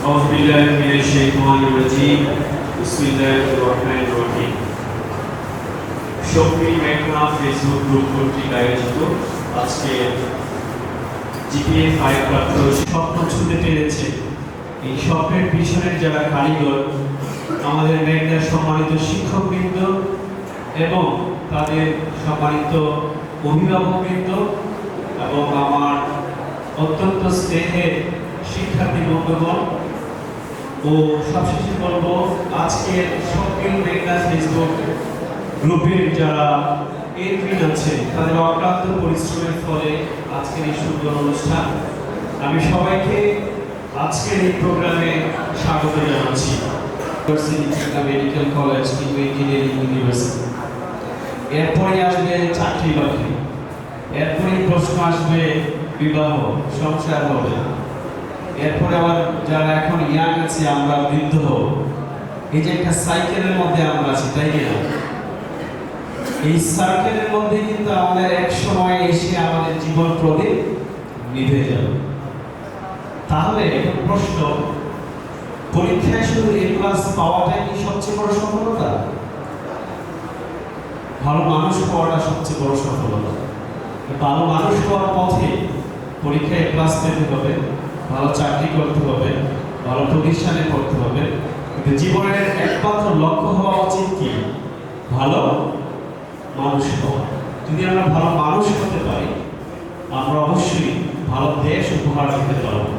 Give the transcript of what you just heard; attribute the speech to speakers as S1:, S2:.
S1: أعوذ بالله من الشيطان الرجيم بسم الله الرحمن الرحيم শক্তি মেঘনা Facebook group কর্তৃক আয়োজিত আজকে জিপিএ 5 প্রাপ্ত স্বপ্ন ছুঁতে পেরেছে এই স্বপ্নের পিছনের যারা কারিগর আমাদের মেঘনার সম্মানিত শিক্ষকবৃন্দ এবং তাদের সম্মানিত অভিভাবকবৃন্দ এবং আমার অত্যন্ত স্নেহের শিক্ষার্থী বন্ধুগণ ও সবশেষে বলবো আজকের সকল মেঘনা ফেসবুক গ্রুপের যারা এডমিন আছে তাদের অক্লান্ত পরিশ্রমের ফলে আজকের এই সুন্দর অনুষ্ঠান। আমি সবাইকে আজকের এই প্রোগ্রামে স্বাগত জানাচ্ছি। মেডিকেল কলেজ কিংবা ইঞ্জিনিয়ারিং ইউনিভার্সিটি, এরপরে আসবে চাকরি বাকরি, এরপরে প্রশ্ন আসবে বিবাহ সংসার হবে, এরপরে আবার যারা এখন ইয়াং আছে আমরা বৃদ্ধ হব। এই যে একটা সাইকেলের মধ্যে আমরা আছি, তাই না? এই সার্কেলের মধ্যে কিন্তু আমাদের এক সময় এসে আমাদের জীবন প্রদীপ নিভে যাবে। তাহলে প্রশ্ন, পরীক্ষায় শুধু এ প্লাস পাওয়াটাই কি সবচেয়ে বড় সফলতা? ভালো মানুষ হওয়াটা সবচেয়ে বড় সফলতা। ভালো মানুষ হওয়ার পথে পরীক্ষায় ক্লাস পেতে হবে, ভালো চাকরি করতে হবে, ভালো প্রতিষ্ঠানে পড়তে হবে, কিন্তু জীবনের একমাত্র লক্ষ্য হওয়া উচিত কি? ভালো মানুষ হওয়া। যদি আমরা ভালো মানুষ হতে পারি আমরা অবশ্যই ভালো দেশ উপহার দিতে পারবো।